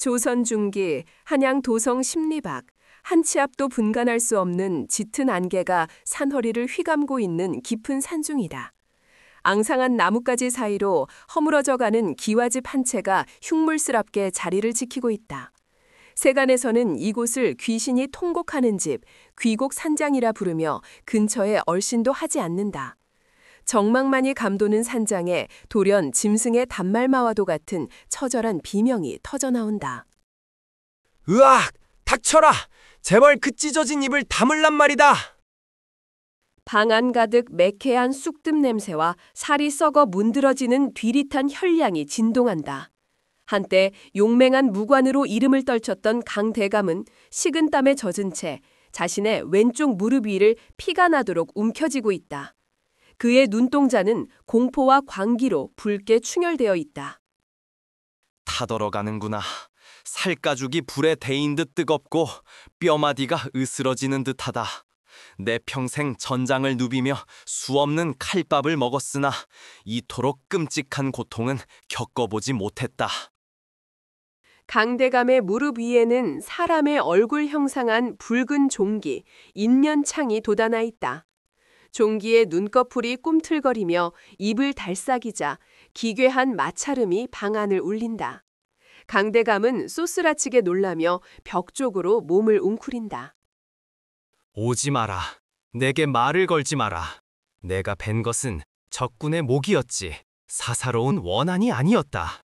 조선 중기 한양 도성 십리박, 한 치 앞도 분간할 수 없는 짙은 안개가 산허리를 휘감고 있는 깊은 산중이다. 앙상한 나뭇가지 사이로 허물어져가는 기와집 한 채가 흉물스럽게 자리를 지키고 있다. 세간에서는 이곳을 귀신이 통곡하는 집, 귀곡산장이라 부르며 근처에 얼씬도 하지 않는다. 정막만이 감도는 산장에 돌연 짐승의 단말마와도 같은 처절한 비명이 터져나온다. 으악! 닥쳐라! 제발 그 찢어진 입을 다물란 말이다! 방 안 가득 매캐한 쑥뜸 냄새와 살이 썩어 문드러지는 뒤릿한 혈량이 진동한다. 한때 용맹한 무관으로 이름을 떨쳤던 강대감은 식은땀에 젖은 채 자신의 왼쪽 무릎 위를 피가 나도록 움켜쥐고 있다. 그의 눈동자는 공포와 광기로 붉게 충혈되어 있다. 타들어가는구나. 살가죽이 불에 데인 듯 뜨겁고 뼈마디가 으스러지는 듯하다. 내 평생 전장을 누비며 수없는 칼밥을 먹었으나 이토록 끔찍한 고통은 겪어보지 못했다. 강대감의 무릎 위에는 사람의 얼굴 형상한 붉은 종기, 인면창이 돋아나 있다. 종기의 눈꺼풀이 꿈틀거리며 입을 달싹이자 기괴한 마찰음이 방 안을 울린다. 강대감은 쏘스라치게 놀라며 벽 쪽으로 몸을 웅크린다. 오지 마라. 내게 말을 걸지 마라. 내가 뵌 것은 적군의 목이었지 사사로운 원한이 아니었다.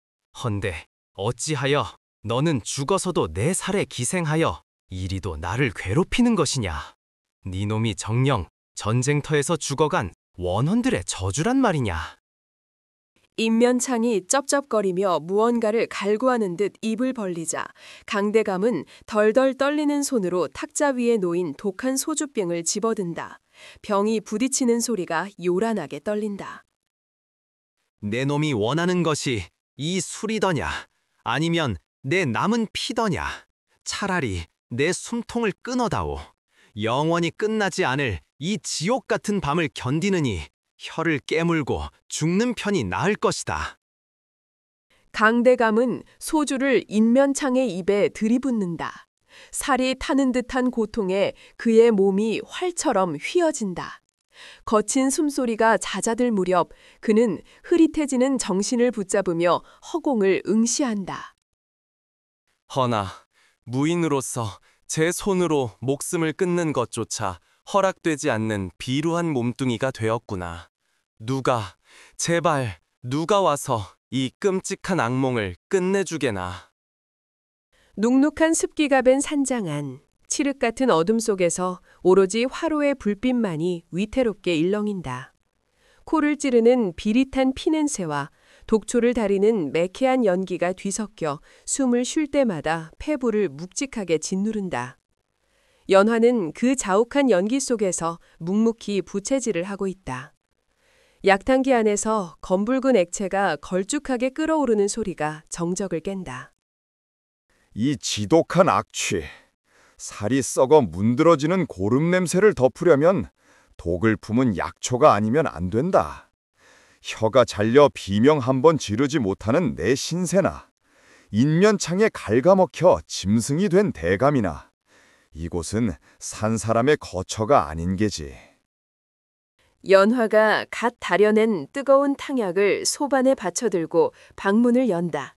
헌데 어찌하여 너는 죽어서도 내 살에 기생하여 이리도 나를 괴롭히는 것이냐. 네 놈이 정녕 전쟁터에서 죽어간 원혼들의 저주란 말이냐. 인면창이 쩝쩝거리며 무언가를 갈구하는 듯 입을 벌리자 강대감은 덜덜 떨리는 손으로 탁자 위에 놓인 독한 소주병을 집어든다. 병이 부딪히는 소리가 요란하게 떨린다. 내 놈이 원하는 것이 이 술이더냐 아니면 내 남은 피더냐. 차라리 내 숨통을 끊어다오. 영원히 끝나지 않을 이 지옥 같은 밤을 견디느니 혀를 깨물고 죽는 편이 나을 것이다. 강대감은 소주를 인면창의 입에 들이붓는다. 살이 타는 듯한 고통에 그의 몸이 활처럼 휘어진다. 거친 숨소리가 잦아들 무렵 그는 흐릿해지는 정신을 붙잡으며 허공을 응시한다. 허나 무인으로서 제 손으로 목숨을 끊는 것조차 허락되지 않는 비루한 몸뚱이가 되었구나. 제발 누가 와서 이 끔찍한 악몽을 끝내주게나. 눅눅한 습기가 밴 산장 안, 칠흑 같은 어둠 속에서 오로지 화로의 불빛만이 위태롭게 일렁인다. 코를 찌르는 비릿한 피냄새와 독초를 다리는 매캐한 연기가 뒤섞여 숨을 쉴 때마다 폐부를 묵직하게 짓누른다. 연화는 그 자욱한 연기 속에서 묵묵히 부채질을 하고 있다. 약탕기 안에서 검붉은 액체가 걸쭉하게 끓어오르는 소리가 정적을 깬다. 이 지독한 악취, 살이 썩어 문드러지는 고름 냄새를 덮으려면 독을 품은 약초가 아니면 안 된다. 혀가 잘려 비명 한번 지르지 못하는 내 신세나 인면창에 갉아먹혀 짐승이 된 대감이나 이곳은 산 사람의 거처가 아닌 게지. 연화가 갓 다려낸 뜨거운 탕약을 소반에 받쳐들고 방문을 연다.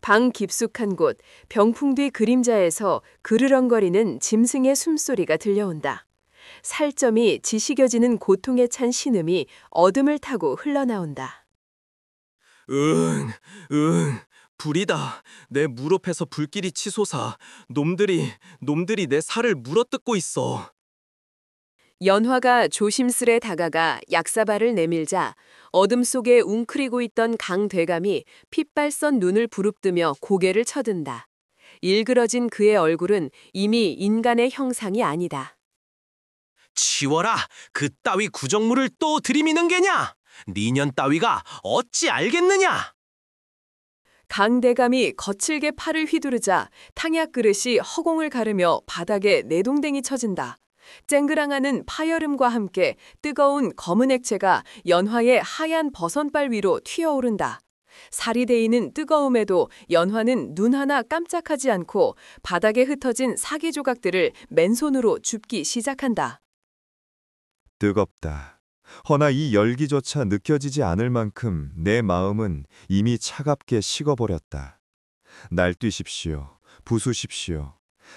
방 깊숙한 곳 병풍 뒤 그림자에서 그르렁거리는 짐승의 숨소리가 들려온다. 살점이 지식여지는 고통에 찬 신음이 어둠을 타고 흘러나온다. 응, 불이다. 내 무릎에서 불길이 치솟아. 놈들이 내 살을 물어뜯고 있어. 연화가 조심스레 다가가 약사발을 내밀자 어둠 속에 웅크리고 있던 강대감이 핏발선 눈을 부릅뜨며 고개를 쳐든다. 일그러진 그의 얼굴은 이미 인간의 형상이 아니다. 치워라. 그 따위 구정물을 또 들이미는 게냐? 니년 따위가 어찌 알겠느냐? 강대감이 거칠게 팔을 휘두르자 탕약 그릇이 허공을 가르며 바닥에 내동댕이 쳐진다. 쨍그랑하는 파열음과 함께 뜨거운 검은 액체가 연화의 하얀 버선발 위로 튀어오른다. 살이 데이는 뜨거움에도 연화는 눈 하나 깜짝하지 않고 바닥에 흩어진 사기 조각들을 맨손으로 줍기 시작한다. 뜨겁다. 허나 이 열기조차 느껴지지 않을 만큼 내 마음은 이미 차갑게 식어버렸다. 날뛰십시오. 부수십시오.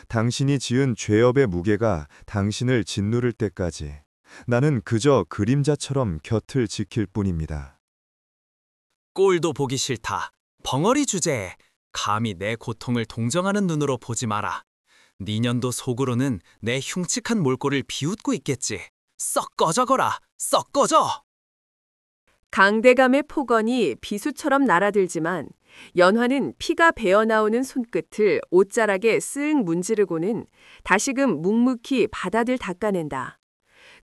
당신이 지은 죄업의 무게가 당신을 짓누를 때까지 나는 그저 그림자처럼 곁을 지킬 뿐입니다. 꼴도 보기 싫다. 벙어리 주제에 감히 내 고통을 동정하는 눈으로 보지 마라. 니년도 속으로는 내 흉측한 몰골을 비웃고 있겠지. 썩 꺼져거라. 썩 꺼져. 강대감의 폭언이 비수처럼 날아들지만 연화는 피가 배어나오는 손끝을 옷자락에 쓱 문지르고는 다시금 묵묵히 바다를 닦아낸다.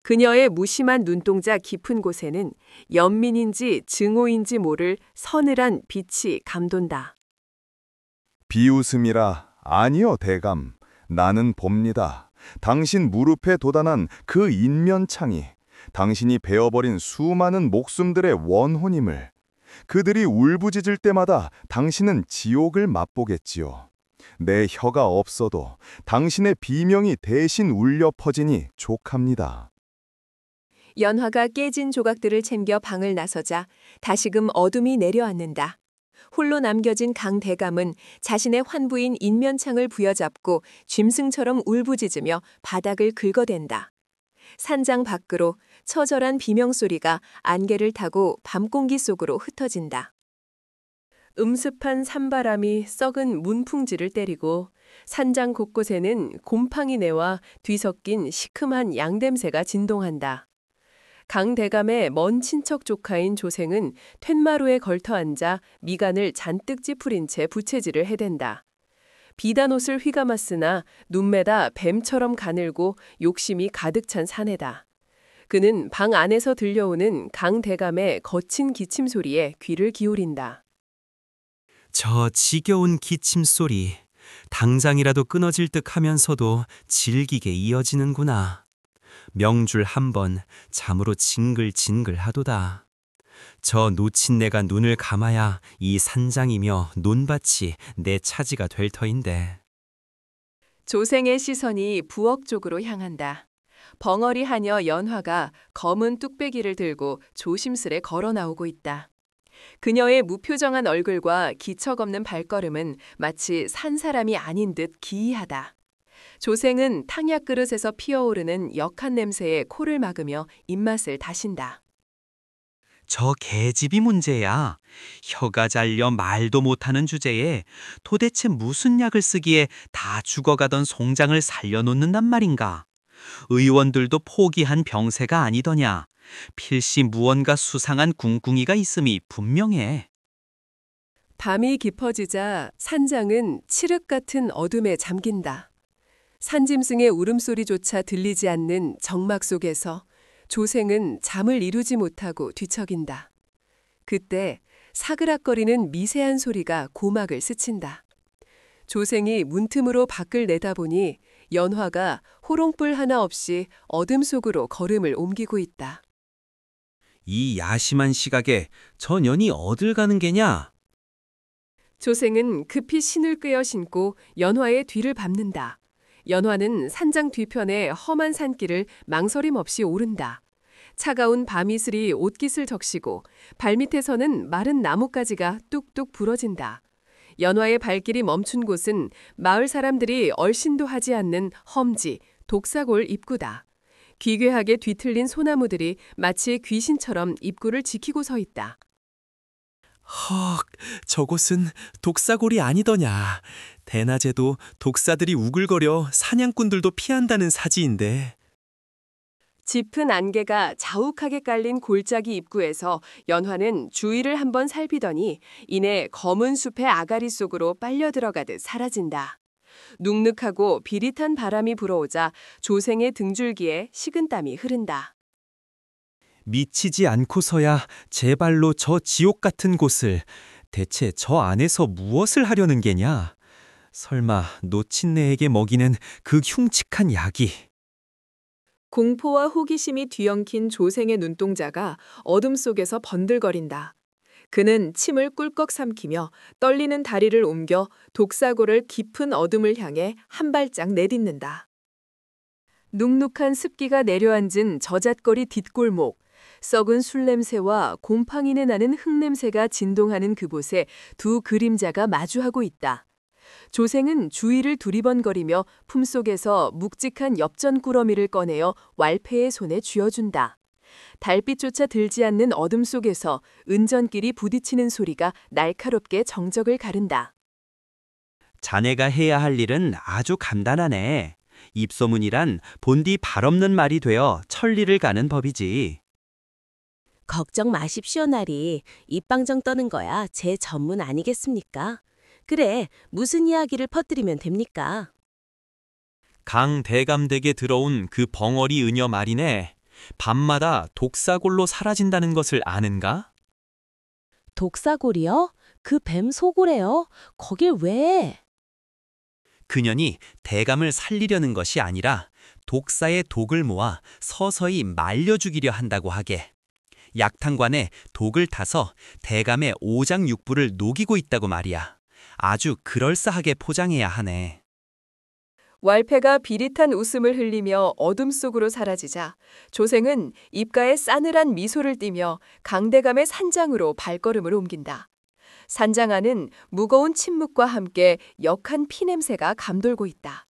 그녀의 무심한 눈동자 깊은 곳에는 연민인지 증오인지 모를 서늘한 빛이 감돈다. 비웃음이라 아니요 대감. 나는 봅니다. 당신 무릎에 돋아난 그 인면창이 당신이 베어버린 수많은 목숨들의 원혼임을. 그들이 울부짖을 때마다 당신은 지옥을 맛보겠지요. 내 혀가 없어도 당신의 비명이 대신 울려 퍼지니 족합니다. 연화가 깨진 조각들을 챙겨 방을 나서자 다시금 어둠이 내려앉는다. 홀로 남겨진 강대감은 자신의 환부인 인면창을 부여잡고 짐승처럼 울부짖으며 바닥을 긁어댄다. 산장 밖으로 처절한 비명소리가 안개를 타고 밤공기 속으로 흩어진다. 음습한 산바람이 썩은 문풍지를 때리고 산장 곳곳에는 곰팡이 내와 뒤섞인 시큼한 양냄새가 진동한다. 강대감의 먼 친척 조카인 조생은 툇마루에 걸터 앉아 미간을 잔뜩 찌푸린 채 부채질을 해댄다. 비단 옷을 휘감았으나 눈매다 뱀처럼 가늘고 욕심이 가득 찬 사내다. 그는 방 안에서 들려오는 강대감의 거친 기침 소리에 귀를 기울인다. 저 지겨운 기침 소리, 당장이라도 끊어질 듯 하면서도 질기게 이어지는구나. 명줄 한 번 잠으로 징글징글 하도다. 저 놓친 내가 눈을 감아야 이 산장이며 논밭이 내 차지가 될 터인데. 조생의 시선이 부엌 쪽으로 향한다. 벙어리 하녀 연화가 검은 뚝배기를 들고 조심스레 걸어 나오고 있다. 그녀의 무표정한 얼굴과 기척 없는 발걸음은 마치 산 사람이 아닌 듯 기이하다. 조생은 탕약 그릇에서 피어오르는 역한 냄새에 코를 막으며 입맛을 다신다. 저 계집이 문제야. 혀가 잘려 말도 못하는 주제에 도대체 무슨 약을 쓰기에 다 죽어가던 송장을 살려놓는단 말인가. 의원들도 포기한 병세가 아니더냐. 필시 무언가 수상한 꿍꿍이가 있음이 분명해. 밤이 깊어지자 산장은 칠흑 같은 어둠에 잠긴다. 산짐승의 울음소리조차 들리지 않는 정막 속에서 조생은 잠을 이루지 못하고 뒤척인다. 그때 사그락거리는 미세한 소리가 고막을 스친다. 조생이 문틈으로 밖을 내다보니 연화가 호롱불 하나 없이 어둠 속으로 걸음을 옮기고 있다. 이 야심한 시각에 저 년이 어딜 가는 게냐? 조생은 급히 신을 꿰어 신고 연화의 뒤를 밟는다. 연화는 산장 뒤편의 험한 산길을 망설임 없이 오른다. 차가운 밤이슬이 옷깃을 적시고 발밑에서는 마른 나뭇가지가 뚝뚝 부러진다. 연화의 발길이 멈춘 곳은 마을 사람들이 얼씬도 하지 않는 험지, 독사골 입구다. 기괴하게 뒤틀린 소나무들이 마치 귀신처럼 입구를 지키고 서 있다. 헉, 저곳은 독사골이 아니더냐. 대낮에도 독사들이 우글거려 사냥꾼들도 피한다는 사지인데. 짙은 안개가 자욱하게 깔린 골짜기 입구에서 연화는 주위를 한번 살피더니 이내 검은 숲의 아가리 속으로 빨려 들어가듯 사라진다. 눅눅하고 비릿한 바람이 불어오자 조생의 등줄기에 식은땀이 흐른다. 미치지 않고서야 제발로 저 지옥 같은 곳을, 대체 저 안에서 무엇을 하려는 게냐? 설마 놓친 내에게 먹이는 그 흉측한 약이. 공포와 호기심이 뒤엉킨 조생의 눈동자가 어둠 속에서 번들거린다. 그는 침을 꿀꺽 삼키며 떨리는 다리를 옮겨 독사골을 깊은 어둠을 향해 한 발짝 내딛는다. 눅눅한 습기가 내려앉은 저잣거리 뒷골목, 썩은 술 냄새와 곰팡이내 나는 흙냄새가 진동하는 그곳에 두 그림자가 마주하고 있다. 조생은 주위를 두리번거리며 품속에서 묵직한 엽전 꾸러미를 꺼내어 왈패의 손에 쥐어준다. 달빛조차 들지 않는 어둠 속에서 은전끼리 부딪히는 소리가 날카롭게 정적을 가른다. 자네가 해야 할 일은 아주 간단하네. 입소문이란 본디 발없는 말이 되어 천리를 가는 법이지. 걱정 마십시오, 나리. 입방정 떠는 거야 제 전문 아니겠습니까? 그래, 무슨 이야기를 퍼뜨리면 됩니까? 강 대감댁에 들어온 그 벙어리 은여 말이네. 밤마다 독사골로 사라진다는 것을 아는가? 독사골이요? 그 뱀 소골이요? 거길 왜? 그년이 대감을 살리려는 것이 아니라 독사의 독을 모아 서서히 말려 죽이려 한다고 하게. 약탕관에 독을 타서 대감의 오장육부를 녹이고 있다고 말이야. 아주 그럴싸하게 포장해야 하네. 왈패가 비릿한 웃음을 흘리며 어둠 속으로 사라지자 조생은 입가에 싸늘한 미소를 띠며 강대감의 산장으로 발걸음을 옮긴다. 산장 안은 무거운 침묵과 함께 역한 피냄새가 감돌고 있다.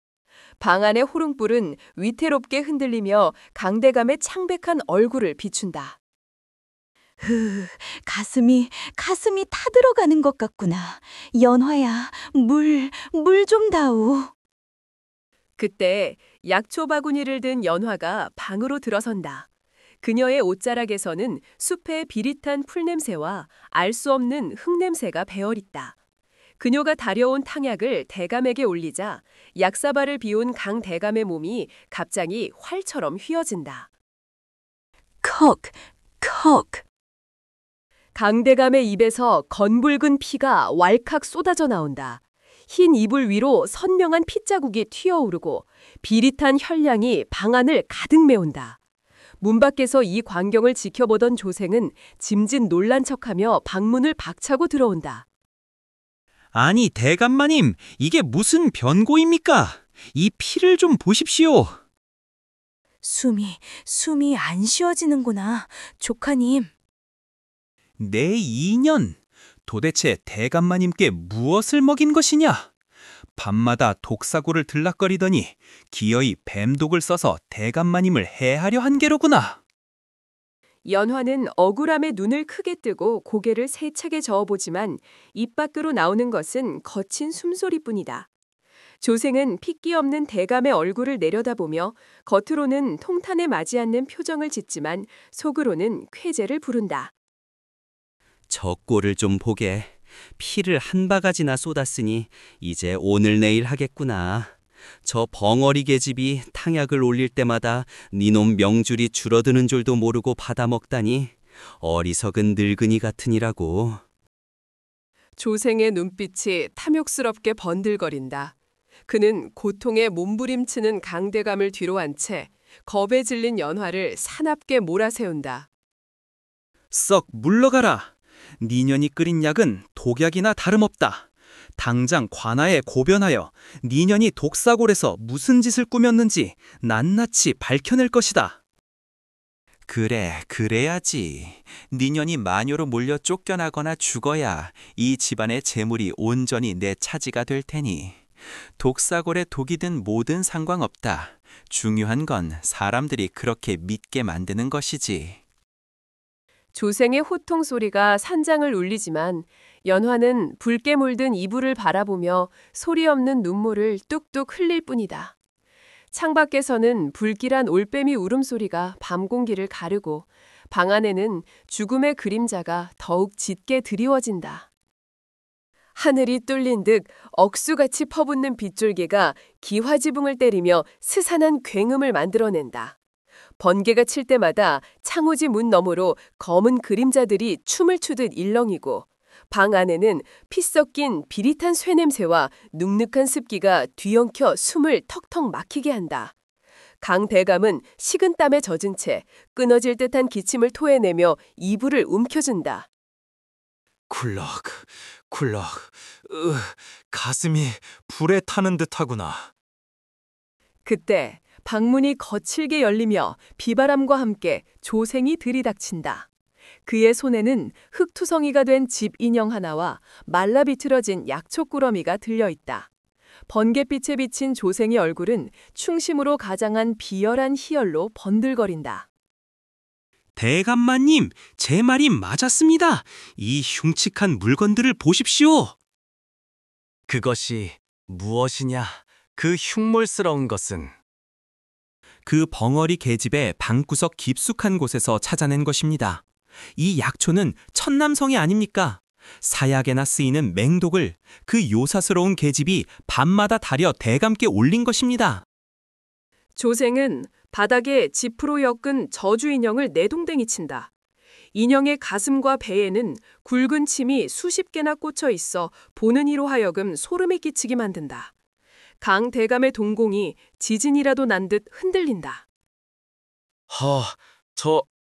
방 안의 호롱불은 위태롭게 흔들리며 강대감의 창백한 얼굴을 비춘다. 가슴이 타들어가는 것 같구나. 연화야, 물 좀 다오. 그때 약초 바구니를 든 연화가 방으로 들어선다. 그녀의 옷자락에서는 숲의 비릿한 풀냄새와 알 수 없는 흙냄새가 배어있다. 그녀가 다려온 탕약을 대감에게 올리자 약사발을 비운 강 대감의 몸이 갑자기 활처럼 휘어진다. 컥. 강 대감의 입에서 건붉은 피가 왈칵 쏟아져 나온다. 흰 이불 위로 선명한 핏자국이 튀어오르고 비릿한 혈량이 방 안을 가득 메운다. 문 밖에서 이 광경을 지켜보던 조생은 짐짓 놀란 척하며 방문을 박차고 들어온다. 아니 대감마님, 이게 무슨 변고입니까? 이 피를 좀 보십시오. 숨이 안 쉬어지는구나. 조카님. 내 인연, 도대체 대감마님께 무엇을 먹인 것이냐? 밤마다 독사골을 들락거리더니 기어이 뱀독을 써서 대감마님을 해하려 한 게로구나. 연화는 억울함에 눈을 크게 뜨고 고개를 세차게 저어보지만 입 밖으로 나오는 것은 거친 숨소리뿐이다. 조생은 핏기 없는 대감의 얼굴을 내려다보며 겉으로는 통탄에 맞지 않는 표정을 짓지만 속으로는 쾌재를 부른다. 저 꼴을 좀 보게. 피를 한 바가지나 쏟았으니 이제 오늘 내일 하겠구나. 저 벙어리 계집이 탕약을 올릴 때마다 니놈 명줄이 줄어드는 줄도 모르고 받아먹다니 어리석은 늙은이 같으니라고. 조생의 눈빛이 탐욕스럽게 번들거린다. 그는 고통에 몸부림치는 강대감을 뒤로 한 채 겁에 질린 연화를 사납게 몰아세운다. 썩 물러가라. 니년이 끓인 약은 독약이나 다름없다. 당장 관아에 고변하여 니년이 독사골에서 무슨 짓을 꾸몄는지 낱낱이 밝혀낼 것이다. 그래야지. 니년이 마녀로 몰려 쫓겨나거나 죽어야 이 집안의 재물이 온전히 내 차지가 될 테니. 독사골에 독이 든 뭐든 상관없다. 중요한 건 사람들이 그렇게 믿게 만드는 것이지. 조생의 호통 소리가 산장을 울리지만 연화는 붉게 물든 이불을 바라보며 소리 없는 눈물을 뚝뚝 흘릴 뿐이다. 창밖에서는 불길한 올빼미 울음소리가 밤 공기를 가르고 방 안에는 죽음의 그림자가 더욱 짙게 드리워진다. 하늘이 뚫린 듯 억수같이 퍼붓는 빗줄기가 기화지붕을 때리며 스산한 굉음을 만들어낸다. 번개가 칠 때마다 창호지 문 너머로 검은 그림자들이 춤을 추듯 일렁이고 방 안에는 피 섞인 비릿한 쇠냄새와 눅눅한 습기가 뒤엉켜 숨을 턱턱 막히게 한다. 강 대감은 식은땀에 젖은 채 끊어질 듯한 기침을 토해내며 이불을 움켜준다. 굴럭, 굴럭, 가슴이 불에 타는 듯하구나. 그때 방문이 거칠게 열리며 비바람과 함께 조생이 들이닥친다. 그의 손에는 흙투성이가 된 집 인형 하나와 말라 비틀어진 약초꾸러미가 들려있다. 번갯빛에 비친 조생의 얼굴은 충심으로 가장한 비열한 희열로 번들거린다. 대감마님, 제 말이 맞았습니다. 이 흉측한 물건들을 보십시오. 그것이 무엇이냐? 그 흉물스러운 것은 그 벙어리 계집의 방구석 깊숙한 곳에서 찾아낸 것입니다. 이 약초는 천남성이 아닙니까? 사약에나 쓰이는 맹독을 그 요사스러운 계집이 밤마다 다려 대감께 올린 것입니다. 조생은 바닥에 지프로 엮은 저주 인형을 내동댕이 친다. 인형의 가슴과 배에는 굵은 침이 수십 개나 꽂혀 있어 보는 이로 하여금 소름이 끼치게 만든다. 강 대감의 동공이 지진이라도 난 듯 흔들린다.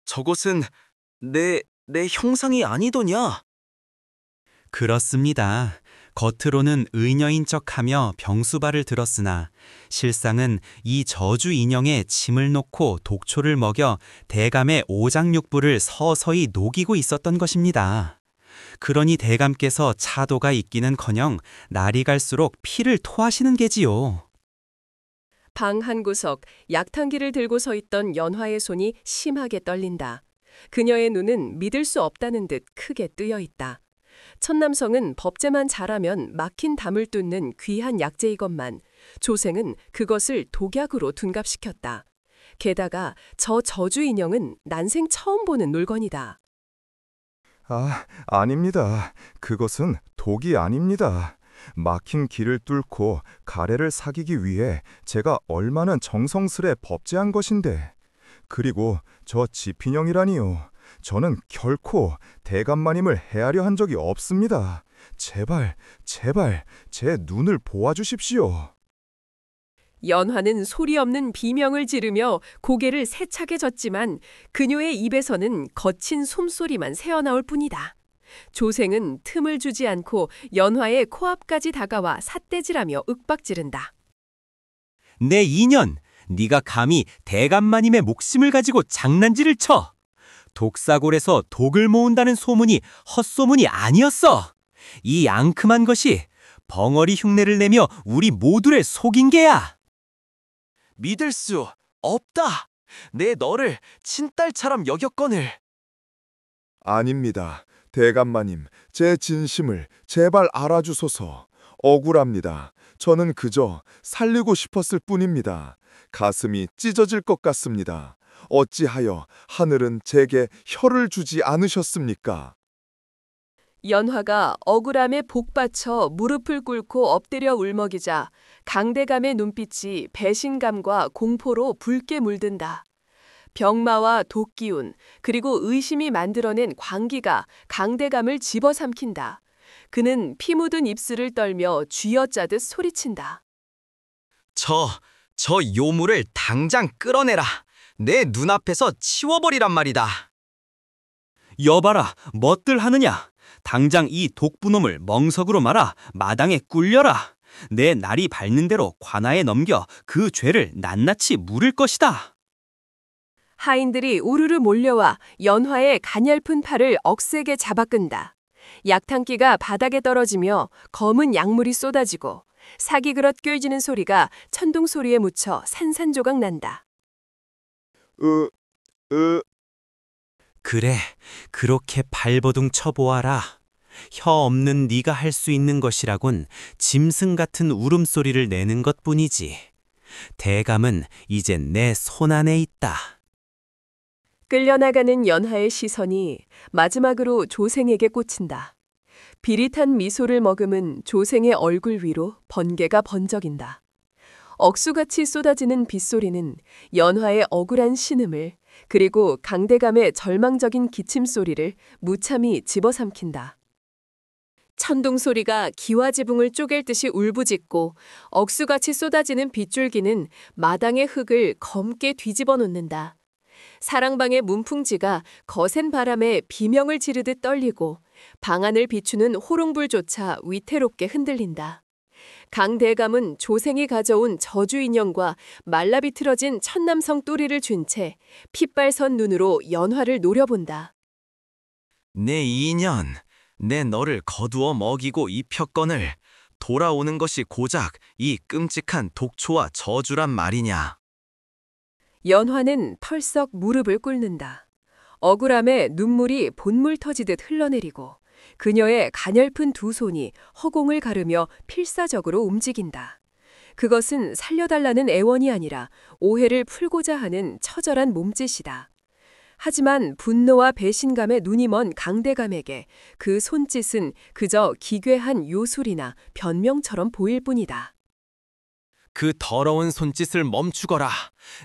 저곳은 내 형상이 아니더냐? 그렇습니다. 겉으로는 의녀인 척하며 병수발을 들었으나 실상은 이 저주 인형에 침을 놓고 독초를 먹여 대감의 오장육부를 서서히 녹이고 있었던 것입니다. 그러니 대감께서 차도가 있기는커녕 날이 갈수록 피를 토하시는 게지요. 방 한 구석 약탕기를 들고 서 있던 연화의 손이 심하게 떨린다. 그녀의 눈은 믿을 수 없다는 듯 크게 뜨여 있다. 천남성은 법제만 잘하면 막힌 담을 뚫는 귀한 약재이건만 조생은 그것을 독약으로 둔갑시켰다. 게다가 저 저주 인형은 난생 처음 보는 물건이다. 아닙니다. 그것은 독이 아닙니다. 막힌 길을 뚫고 가래를 사기기 위해 제가 얼마나 정성스레 법제한 것인데. 그리고 저 지핀형이라니요. 저는 결코 대감마님을 해하려 한 적이 없습니다. 제발 제 눈을 보아주십시오. 연화는 소리 없는 비명을 지르며 고개를 세차게 젓지만 그녀의 입에서는 거친 숨소리만 새어나올 뿐이다. 조생은 틈을 주지 않고 연화의 코앞까지 다가와 삿대질하며 윽박지른다. 내 인연, 네가 감히 대감마님의 목숨을 가지고 장난질을 쳐. 독사골에서 독을 모은다는 소문이 헛소문이 아니었어. 이 앙큼한 것이 벙어리 흉내를 내며 우리 모두를 속인 게야. 믿을 수 없다. 내 너를 친딸처럼 여겼거늘. 아닙니다. 대감마님, 제 진심을 제발 알아주소서. 억울합니다. 저는 그저 살리고 싶었을 뿐입니다. 가슴이 찢어질 것 같습니다. 어찌하여 하늘은 제게 혀를 주지 않으셨습니까? 연화가 억울함에 복받쳐 무릎을 꿇고 엎드려 울먹이자 강대감의 눈빛이 배신감과 공포로 붉게 물든다. 병마와 독기운 그리고 의심이 만들어낸 광기가 강대감을 집어삼킨다. 그는 피 묻은 입술을 떨며 쥐어짜듯 소리친다. 저 요물을 당장 끌어내라. 내 눈앞에서 치워버리란 말이다. 여봐라, 뭣들 하느냐. 당장 이 독부놈을 멍석으로 말아 마당에 꿀려라. 내 날이 밝는 대로 관아에 넘겨 그 죄를 낱낱이 물을 것이다. 하인들이 우르르 몰려와 연화의 가냘픈 팔을 억세게 잡아끈다. 약탕기가 바닥에 떨어지며 검은 약물이 쏟아지고 사기 그릇 꿰지는 소리가 천둥 소리에 묻혀 산산조각 난다. 그래, 그렇게 발버둥 쳐보아라. 혀 없는 네가 할 수 있는 것이라곤 짐승 같은 울음소리를 내는 것뿐이지. 대감은 이젠 내 손안에 있다. 끌려나가는 연하의 시선이 마지막으로 조생에게 꽂힌다. 비릿한 미소를 머금은 조생의 얼굴 위로 번개가 번쩍인다. 억수같이 쏟아지는 빗소리는 연화의 억울한 신음을 그리고 강대감의 절망적인 기침소리를 무참히 집어삼킨다. 천둥 소리가 기와 지붕을 쪼갤 듯이 울부짖고 억수같이 쏟아지는 빗줄기는 마당의 흙을 검게 뒤집어 놓는다. 사랑방의 문풍지가 거센 바람에 비명을 지르듯 떨리고 방안을 비추는 호롱불조차 위태롭게 흔들린다. 강대감은 조생이 가져온 저주 인형과 말라비틀어진 천남성 또리를 쥔 채 핏발선 눈으로 연화를 노려본다. 내 이인연, 내 너를 거두어 먹이고 입혔거늘 돌아오는 것이 고작 이 끔찍한 독초와 저주란 말이냐. 연화는 털썩 무릎을 꿇는다. 억울함에 눈물이 본물 터지듯 흘러내리고 그녀의 가냘픈 두 손이 허공을 가르며 필사적으로 움직인다. 그것은 살려달라는 애원이 아니라 오해를 풀고자 하는 처절한 몸짓이다. 하지만 분노와 배신감에 눈이 먼 강대감에게 그 손짓은 그저 기괴한 요술이나 변명처럼 보일 뿐이다. 그 더러운 손짓을 멈추거라.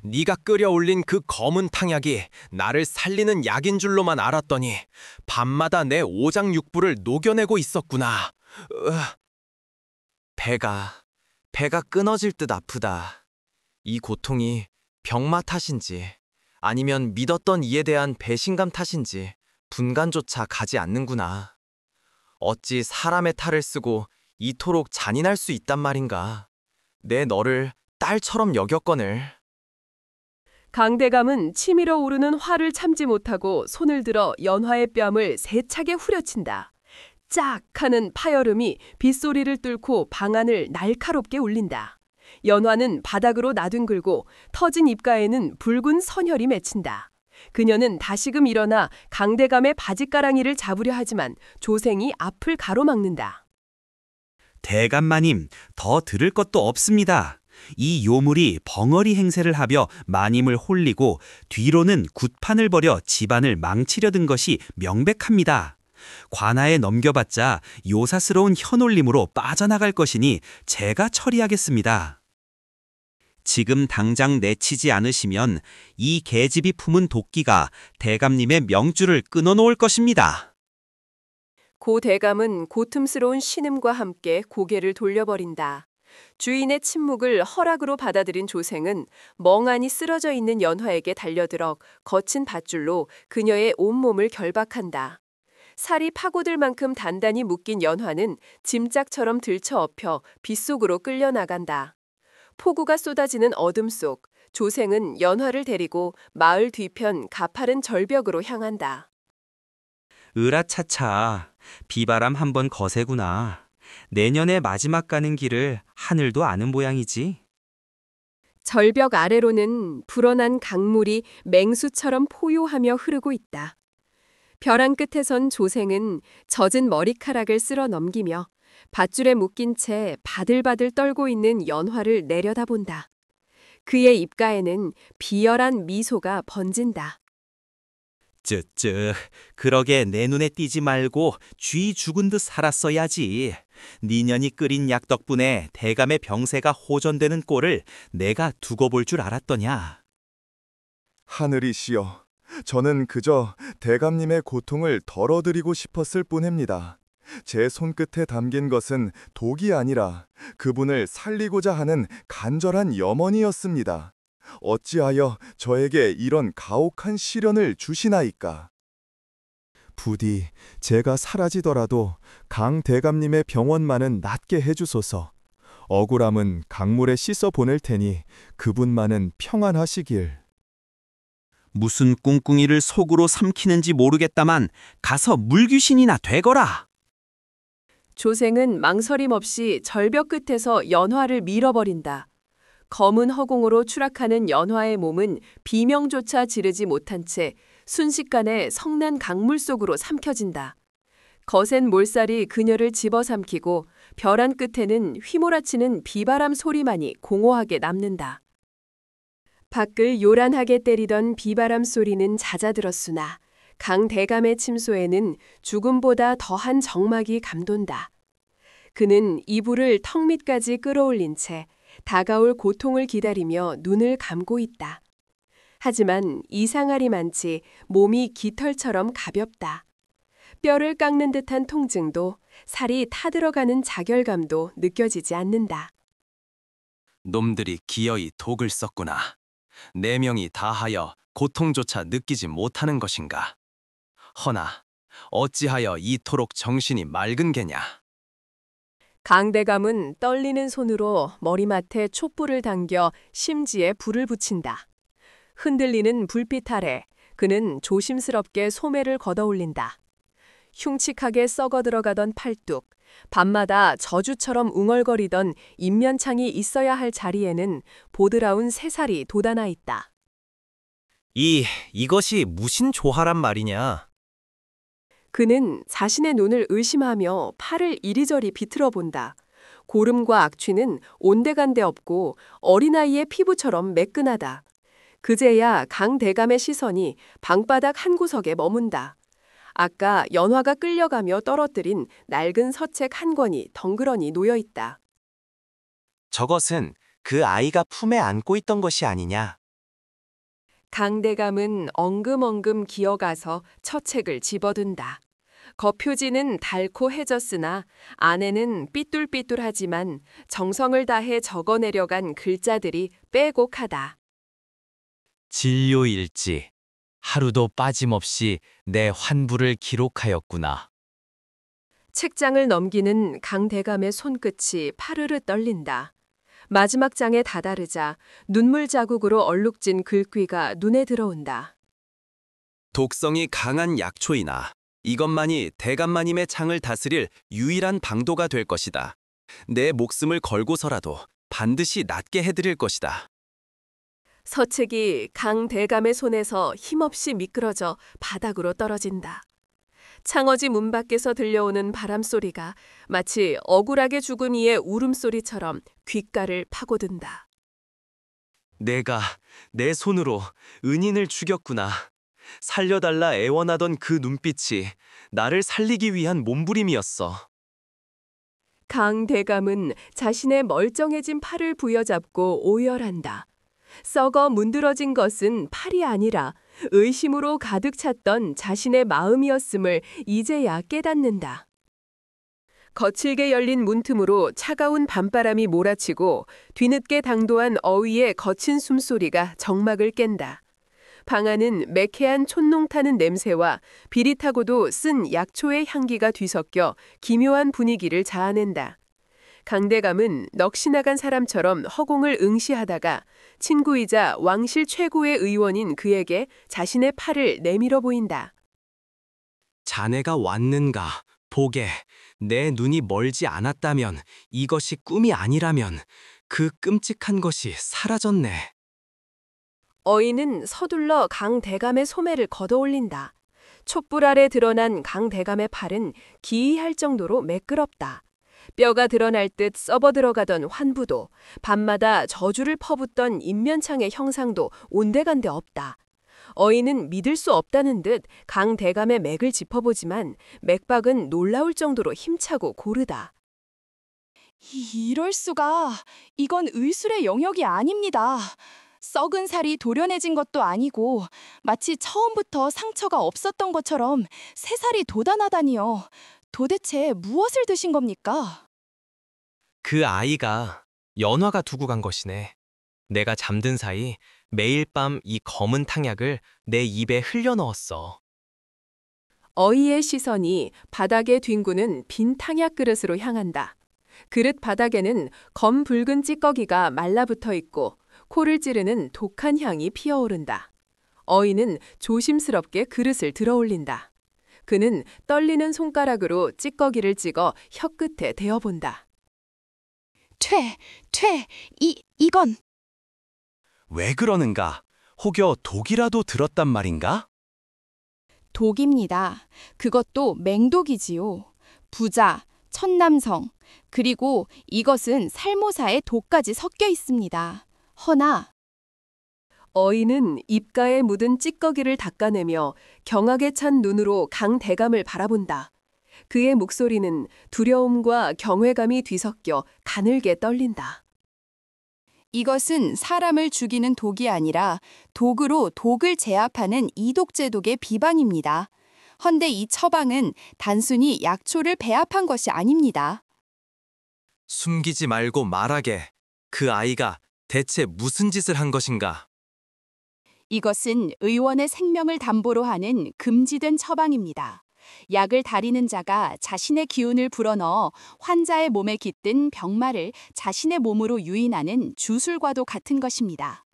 네가 끓여올린 그 검은 탕약이 나를 살리는 약인 줄로만 알았더니 밤마다 내 오장육부를 녹여내고 있었구나. 배가 끊어질 듯 아프다. 이 고통이 병마 탓인지 아니면 믿었던 이에 대한 배신감 탓인지 분간조차 가지 않는구나. 어찌 사람의 탈을 쓰고 이토록 잔인할 수 있단 말인가. 내 너를 딸처럼 여겼거늘. 강대감은 치밀어 오르는 화를 참지 못하고 손을 들어 연화의 뺨을 세차게 후려친다. 짝 하는 파열음이 빗소리를 뚫고 방안을 날카롭게 울린다. 연화는 바닥으로 나뒹굴고 터진 입가에는 붉은 선혈이 맺힌다. 그녀는 다시금 일어나 강대감의 바짓가랑이를 잡으려 하지만 조생이 앞을 가로막는다. 대감마님, 더 들을 것도 없습니다. 이 요물이 벙어리 행세를 하며 마님을 홀리고 뒤로는 굿판을 벌여 집안을 망치려 든 것이 명백합니다. 관아에 넘겨봤자 요사스러운 현올림으로 빠져나갈 것이니 제가 처리하겠습니다. 지금 당장 내치지 않으시면 이 계집이 품은 도끼가 대감님의 명줄을 끊어놓을 것입니다. 고 대감은 고tum스러운 신음과 함께 고개를 돌려버린다. 주인의 침묵을 허락으로 받아들인 조생은 멍하니 쓰러져 있는 연화에게 달려들어 거친 밧줄로 그녀의 온몸을 결박한다. 살이 파고들 만큼 단단히 묶인 연화는 짐짝처럼 들쳐엎혀 빗속으로 끌려나간다. 폭우가 쏟아지는 어둠 속 조생은 연화를 데리고 마을 뒤편 가파른 절벽으로 향한다. 으라차차, 비바람 한번 거세구나. 내년에 마지막 가는 길을 하늘도 아는 모양이지. 절벽 아래로는 불어난 강물이 맹수처럼 포효하며 흐르고 있다. 벼랑 끝에선 조생은 젖은 머리카락을 쓸어 넘기며 밧줄에 묶인 채 바들바들 떨고 있는 연화를 내려다본다. 그의 입가에는 비열한 미소가 번진다. 쯧쯧, 그러게 내 눈에 띄지 말고 쥐 죽은 듯 살았어야지. 니년이 끓인 약 덕분에 대감의 병세가 호전되는 꼴을 내가 두고 볼 줄 알았더냐. 하늘이시여, 저는 그저 대감님의 고통을 덜어드리고 싶었을 뿐입니다. 제 손끝에 담긴 것은 독이 아니라 그분을 살리고자 하는 간절한 염원이었습니다. 어찌하여 저에게 이런 가혹한 시련을 주시나이까? 부디 제가 사라지더라도 강 대감님의 병원만은 낫게 해주소서. 억울함은 강물에 씻어 보낼 테니 그분만은 평안하시길. 무슨 꿍꿍이를 속으로 삼키는지 모르겠다만 가서 물귀신이나 되거라. 조생은 망설임 없이 절벽 끝에서 연화를 밀어버린다. 검은 허공으로 추락하는 연화의 몸은 비명조차 지르지 못한 채 순식간에 성난 강물 속으로 삼켜진다. 거센 몰살이 그녀를 집어삼키고 벼란 끝에는 휘몰아치는 비바람 소리만이 공허하게 남는다. 밖을 요란하게 때리던 비바람 소리는 잦아들었으나 강 대감의 침소에는 죽음보다 더한 적막이 감돈다. 그는 이불을 턱 밑까지 끌어올린 채 다가올 고통을 기다리며 눈을 감고 있다. 하지만 이상하리만치 몸이 깃털처럼 가볍다. 뼈를 깎는 듯한 통증도 살이 타들어가는 자결감도 느껴지지 않는다. 놈들이 기어이 독을 썼구나. 네 명이 다하여 고통조차 느끼지 못하는 것인가. 허나 어찌하여 이토록 정신이 맑은 게냐? 강대감은 떨리는 손으로 머리맡에 촛불을 당겨 심지에 불을 붙인다. 흔들리는 불빛 아래 그는 조심스럽게 소매를 걷어올린다. 흉측하게 썩어 들어가던 팔뚝, 밤마다 저주처럼 웅얼거리던 인면창이 있어야 할 자리에는 보드라운 새살이 돋아나 있다. 이것이 무슨 조화란 말이냐? 그는 자신의 눈을 의심하며 팔을 이리저리 비틀어 본다. 고름과 악취는 온데간데 없고 어린아이의 피부처럼 매끈하다. 그제야 강대감의 시선이 방바닥 한 구석에 머문다. 아까 연화가 끌려가며 떨어뜨린 낡은 서책 한 권이 덩그러니 놓여 있다. 저것은 그 아이가 품에 안고 있던 것이 아니냐? 강대감은 엉금엉금 기어가서 처책을 집어든다. 겉표지는 달코해졌으나 안에는 삐뚤삐뚤하지만 정성을 다해 적어내려간 글자들이 빼곡하다. 진료일지. 하루도 빠짐없이 내 환부를 기록하였구나. 책장을 넘기는 강대감의 손끝이 파르르 떨린다. 마지막 장에 다다르자 눈물 자국으로 얼룩진 글귀가 눈에 들어온다. 독성이 강한 약초이나 이것만이 대감마님의 창을 다스릴 유일한 방도가 될 것이다. 내 목숨을 걸고서라도 반드시 낫게 해드릴 것이다. 서책이 강대감의 손에서 힘없이 미끄러져 바닥으로 떨어진다. 창허지 문 밖에서 들려오는 바람소리가 마치 억울하게 죽은 이의 울음소리처럼 귓가를 파고든다. 내가 내 손으로 은인을 죽였구나. 살려달라 애원하던 그 눈빛이 나를 살리기 위한 몸부림이었어. 강대감은 자신의 멀쩡해진 팔을 부여잡고 오열한다. 썩어 문드러진 것은 팔이 아니라 의심으로 가득 찼던 자신의 마음이었음을 이제야 깨닫는다. 거칠게 열린 문틈으로 차가운 밤바람이 몰아치고 뒤늦게 당도한 어휘의 거친 숨소리가 정막을 깬다. 방 안은 매캐한 촛농 타는 냄새와 비릿하고도 쓴 약초의 향기가 뒤섞여 기묘한 분위기를 자아낸다. 강대감은 넋이 나간 사람처럼 허공을 응시하다가 친구이자 왕실 최고의 의원인 그에게 자신의 팔을 내밀어 보인다. 자네가 왔는가? 보게, 내 눈이 멀지 않았다면, 이것이 꿈이 아니라면 그 끔찍한 것이 사라졌네. 어인은 서둘러 강대감의 소매를 걷어올린다. 촛불 아래 드러난 강대감의 팔은 기이할 정도로 매끄럽다. 뼈가 드러날 듯 썩어 들어가던 환부도, 밤마다 저주를 퍼붓던 인면창의 형상도 온데간데 없다. 어인은 믿을 수 없다는 듯 강대감의 맥을 짚어보지만 맥박은 놀라울 정도로 힘차고 고르다. 이럴 수가. 이건 의술의 영역이 아닙니다. 썩은 살이 도련해진 것도 아니고 마치 처음부터 상처가 없었던 것처럼 새살이 돋아나다니요. 도대체 무엇을 드신 겁니까? 그 아이가 연화가 두고 간 것이네. 내가 잠든 사이 매일 밤 이 검은 탕약을 내 입에 흘려 넣었어. 어이의 시선이 바닥에 뒹구는 빈 탕약 그릇으로 향한다. 그릇 바닥에는 검붉은 찌꺼기가 말라붙어 있고 코를 찌르는 독한 향이 피어오른다. 어이는 조심스럽게 그릇을 들어올린다. 그는 떨리는 손가락으로 찌꺼기를 찍어 혀끝에 대어본다. 이건. 왜 그러는가? 혹여 독이라도 들었단 말인가? 독입니다. 그것도 맹독이지요. 부자, 천남성, 그리고 이것은 살모사에 독까지 섞여 있습니다. 허나 어이는 입가에 묻은 찌꺼기를 닦아내며 경악에 찬 눈으로 강대감을 바라본다. 그의 목소리는 두려움과 경외감이 뒤섞여 가늘게 떨린다. 이것은 사람을 죽이는 독이 아니라 독으로 독을 제압하는 이독제독의 비방입니다. 헌데 이 처방은 단순히 약초를 배합한 것이 아닙니다. 숨기지 말고 말하게. 그 아이가 대체 무슨 짓을 한 것인가? 이것은 의원의 생명을 담보로 하는 금지된 처방입니다. 약을 다리는 자가 자신의 기운을 불어넣어 환자의 몸에 깃든 병마를 자신의 몸으로 유인하는 주술과도 같은 것입니다.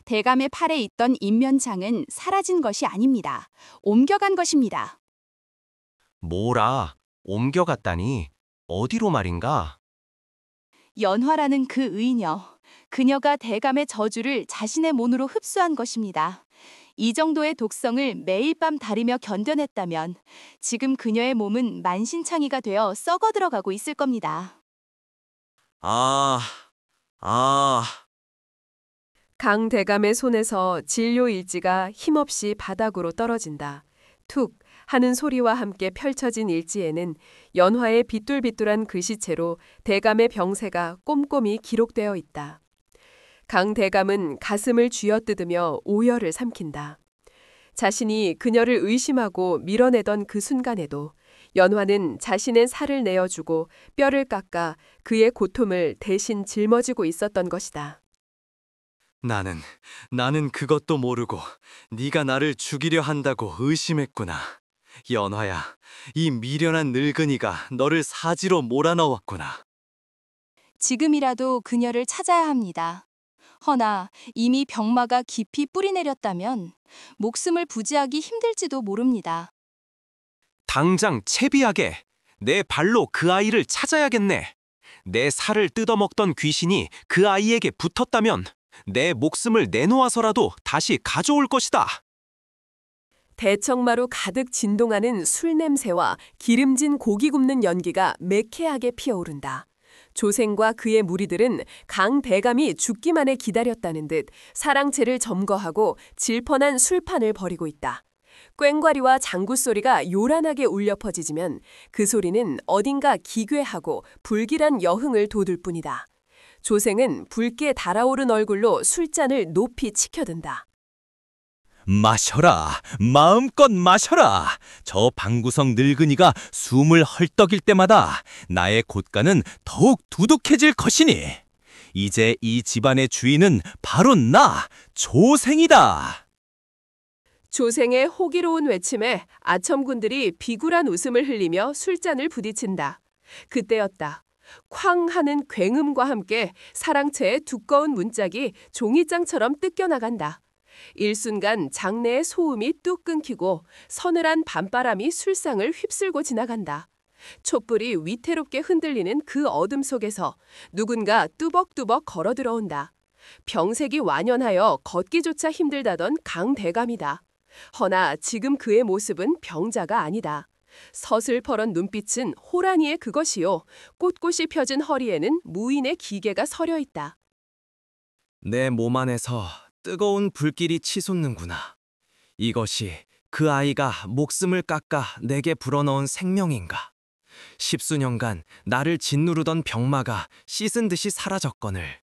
대감의 팔에 있던 인면창은 사라진 것이 아닙니다. 옮겨간 것입니다. 뭐라, 옮겨갔다니. 어디로 말인가? 연화라는 그 의녀, 그녀가 대감의 저주를 자신의 몸으로 흡수한 것입니다. 이 정도의 독성을 매일 밤 다리며 견뎌냈다면 지금 그녀의 몸은 만신창이가 되어 썩어 들어가고 있을 겁니다. 아. 강 대감의 손에서 진료 일지가 힘없이 바닥으로 떨어진다. 툭 하는 소리와 함께 펼쳐진 일지에는 연화의 비뚤비뚤한 글씨체로 대감의 병세가 꼼꼼히 기록되어 있다. 강 대감은 가슴을 쥐어뜯으며 오열을 삼킨다. 자신이 그녀를 의심하고 밀어내던 그 순간에도 연화는 자신의 살을 내어주고 뼈를 깎아 그의 고통을 대신 짊어지고 있었던 것이다. 나는 그것도 모르고 네가 나를 죽이려 한다고 의심했구나. 연화야, 이 미련한 늙은이가 너를 사지로 몰아넣었구나. 지금이라도 그녀를 찾아야 합니다. 허나 이미 병마가 깊이 뿌리내렸다면 목숨을 부지하기 힘들지도 모릅니다. 당장 채비하게. 내 발로 그 아이를 찾아야겠네. 내 살을 뜯어먹던 귀신이 그 아이에게 붙었다면 내 목숨을 내놓아서라도 다시 가져올 것이다. 대청마로 가득 진동하는 술 냄새와 기름진 고기 굽는 연기가 매캐하게 피어오른다. 조생과 그의 무리들은 강 대감이 죽기만을 기다렸다는 듯 사랑채를 점거하고 질펀한 술판을 벌이고 있다. 꽹과리와 장구 소리가 요란하게 울려 퍼지지만 그 소리는 어딘가 기괴하고 불길한 여흥을 돋을 뿐이다. 조생은 붉게 달아오른 얼굴로 술잔을 높이 치켜든다. 마셔라, 마음껏 마셔라. 저 방구석 늙은이가 숨을 헐떡일 때마다 나의 곶간은 더욱 두둑해질 것이니 이제 이 집안의 주인은 바로 나, 조생이다. 조생의 호기로운 외침에 아첨군들이 비굴한 웃음을 흘리며 술잔을 부딪힌다. 그때였다. 쾅 하는 굉음과 함께 사랑채의 두꺼운 문짝이 종이장처럼 뜯겨나간다. 일순간 장내의 소음이 뚝 끊기고 서늘한 밤바람이 술상을 휩쓸고 지나간다. 촛불이 위태롭게 흔들리는 그 어둠 속에서 누군가 뚜벅뚜벅 걸어 들어온다. 병색이 완연하여 걷기조차 힘들다던 강 대감이다. 허나 지금 그의 모습은 병자가 아니다. 서슬퍼런 눈빛은 호랑이의 그것이요, 꼿꼿이 펴진 허리에는 무인의 기계가 서려 있다. 내 몸 안에서 뜨거운 불길이 치솟는구나. 이것이 그 아이가 목숨을 깎아 내게 불어넣은 생명인가? 십수년간 나를 짓누르던 병마가 씻은 듯이 사라졌거늘.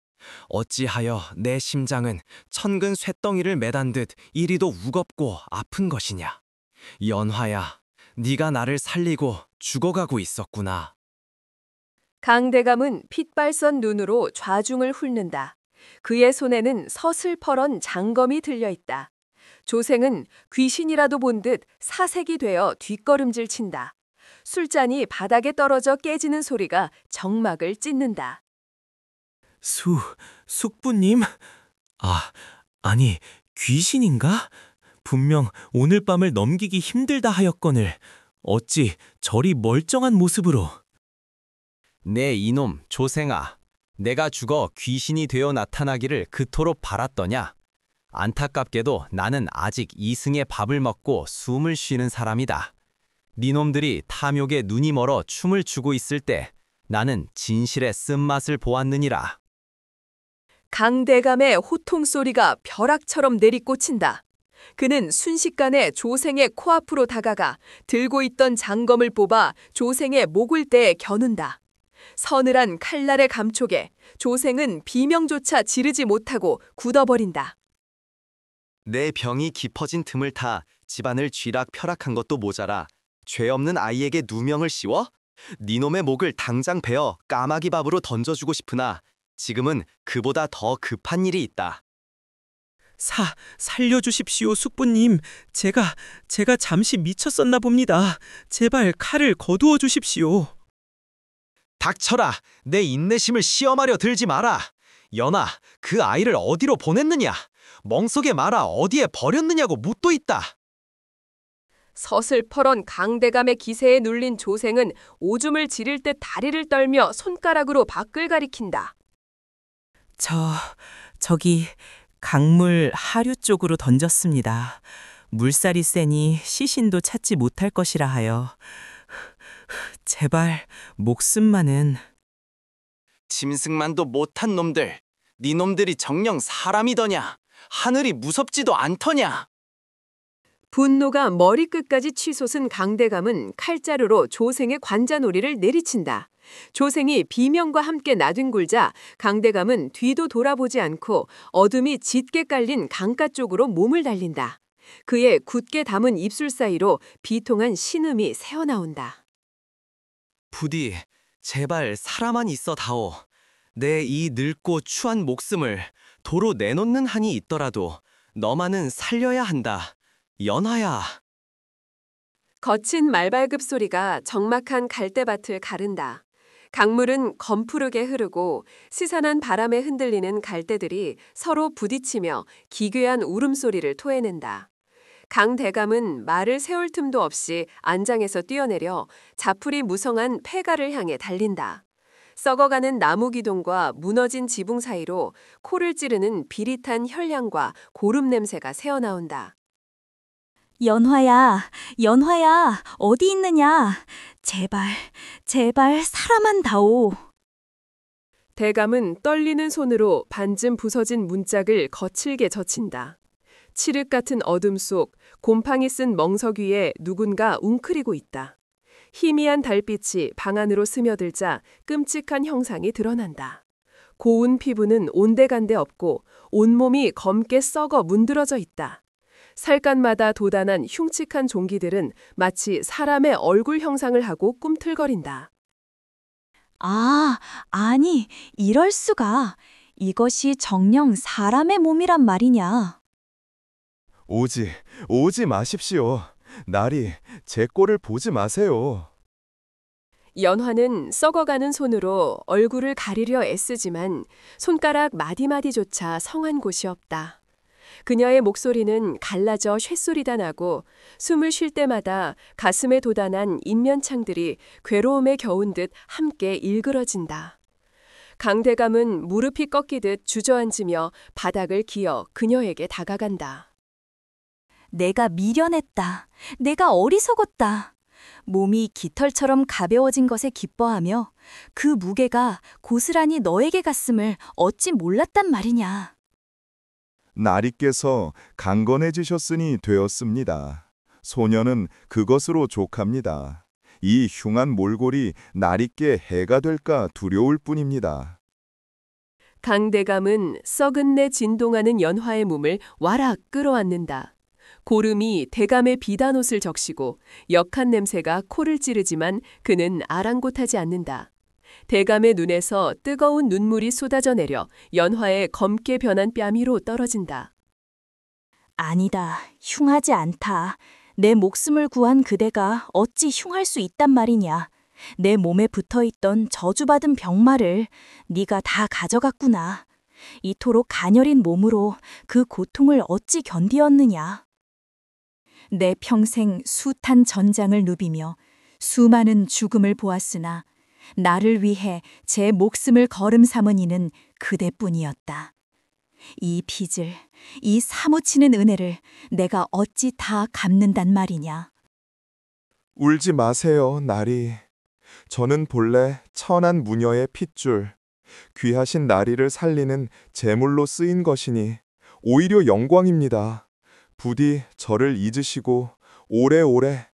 어찌하여 내 심장은 천근 쇳덩이를 매단 듯 이리도 무겁고 아픈 것이냐? 연화야, 네가 나를 살리고 죽어가고 있었구나. 강대감은 핏발선 눈으로 좌중을 훑는다. 그의 손에는 서슬퍼런 장검이 들려 있다. 조생은 귀신이라도 본 듯 사색이 되어 뒷걸음질 친다. 술잔이 바닥에 떨어져 깨지는 소리가 정막을 찢는다. 숙부님? 아니, 귀신인가? 분명 오늘 밤을 넘기기 힘들다 하였거늘 어찌 저리 멀쩡한 모습으로. 내 이놈 조생아, 내가 죽어 귀신이 되어 나타나기를 그토록 바랐더냐? 안타깝게도 나는 아직 이승의 밥을 먹고 숨을 쉬는 사람이다. 니놈들이 탐욕에 눈이 멀어 춤을 추고 있을 때 나는 진실의 쓴맛을 보았느니라. 강대감의 호통 소리가 벼락처럼 내리꽂힌다. 그는 순식간에 조생의 코앞으로 다가가 들고 있던 장검을 뽑아 조생의 목을 떼 겨눈다. 서늘한 칼날의 감촉에 조생은 비명조차 지르지 못하고 굳어버린다. 내 병이 깊어진 틈을 타 집안을 쥐락펴락한 것도 모자라 죄 없는 아이에게 누명을 씌워? 니놈의 목을 당장 베어 까마귀 밥으로 던져주고 싶으나 지금은 그보다 더 급한 일이 있다. 살려주십시오, 숙부님. 제가 잠시 미쳤었나 봅니다. 제발 칼을 거두어 주십시오. 닥쳐라. 내 인내심을 시험하려 들지 마라. 연아, 그 아이를 어디로 보냈느냐? 멍석에 말아 어디에 버렸느냐고 묻고 있다. 서슬퍼런 강대감의 기세에 눌린 조생은 오줌을 지릴 듯 다리를 떨며 손가락으로 밖을 가리킨다. 저기 강물 하류 쪽으로 던졌습니다. 물살이 세니 시신도 찾지 못할 것이라 하여. 제발 목숨만은. 짐승만도 못한 놈들. 네 놈들이 정녕 사람이더냐? 하늘이 무섭지도 않더냐? 분노가 머리끝까지 치솟은 강대감은 칼자루로 조생의 관자놀이를 내리친다. 조생이 비명과 함께 나뒹굴자 강대감은 뒤도 돌아보지 않고 어둠이 짙게 깔린 강가 쪽으로 몸을 달린다. 그의 굳게 담은 입술 사이로 비통한 신음이 새어나온다. 부디 제발 살아만 있어 다오. 내 이 늙고 추한 목숨을 도로 내놓는 한이 있더라도 너만은 살려야 한다. 연하야. 거친 말발굽 소리가 적막한 갈대밭을 가른다. 강물은 검푸르게 흐르고 스산한 바람에 흔들리는 갈대들이 서로 부딪히며 기괴한 울음소리를 토해낸다. 강대감은 말을 세울 틈도 없이 안장에서 뛰어내려 자풀이 무성한 폐가를 향해 달린다. 썩어가는 나무 기둥과 무너진 지붕 사이로 코를 찌르는 비릿한 혈량과 고름 냄새가 새어나온다. 연화야, 어디 있느냐? 제발 사람만 다오. 대감은 떨리는 손으로 반쯤 부서진 문짝을 거칠게 젖힌다. 칠흑 같은 어둠 속 곰팡이 쓴 멍석 위에 누군가 웅크리고 있다. 희미한 달빛이 방 안으로 스며들자 끔찍한 형상이 드러난다. 고운 피부는 온데간데 없고 온몸이 검게 썩어 문드러져 있다. 살갗마다 돋아난 흉측한 종기들은 마치 사람의 얼굴 형상을 하고 꿈틀거린다. 아니, 이럴 수가. 이것이 정녕 사람의 몸이란 말이냐. 오지 마십시오. 나리, 제 꼴을 보지 마세요. 연화는 썩어가는 손으로 얼굴을 가리려 애쓰지만 손가락 마디마디조차 성한 곳이 없다. 그녀의 목소리는 갈라져 쇳소리가 나고 숨을 쉴 때마다 가슴에 돋아난 인면창들이 괴로움에 겨운 듯 함께 일그러진다. 강대감은 무릎이 꺾이듯 주저앉으며 바닥을 기어 그녀에게 다가간다. 내가 미련했다. 내가 어리석었다. 몸이 깃털처럼 가벼워진 것에 기뻐하며 그 무게가 고스란히 너에게 갔음을 어찌 몰랐단 말이냐. 나리께서 강건해지셨으니 되었습니다. 소녀는 그것으로 족합니다. 이 흉한 몰골이 나리께 해가 될까 두려울 뿐입니다. 강대감은 썩은 내 진동하는 연화의 몸을 와락 끌어안는다. 고름이 대감의 비단 옷을 적시고 역한 냄새가 코를 찌르지만 그는 아랑곳하지 않는다. 대감의 눈에서 뜨거운 눈물이 쏟아져 내려 연화의 검게 변한 뺨위로 떨어진다. 아니다. 흉하지 않다. 내 목숨을 구한 그대가 어찌 흉할 수 있단 말이냐. 내 몸에 붙어있던 저주받은 병마를 네가 다 가져갔구나. 이토록 가녀린 몸으로 그 고통을 어찌 견디었느냐. 내 평생 숱한 전장을 누비며 수많은 죽음을 보았으나 나를 위해 제 목숨을 거름 삼은 이는 그대뿐이었다. 이 빚을, 이 사무치는 은혜를 내가 어찌 다 갚는단 말이냐. 울지 마세요, 나리. 저는 본래 천한 무녀의 핏줄, 귀하신 나리를 살리는 제물로 쓰인 것이니 오히려 영광입니다. 부디 저를 잊으시고 오래오래.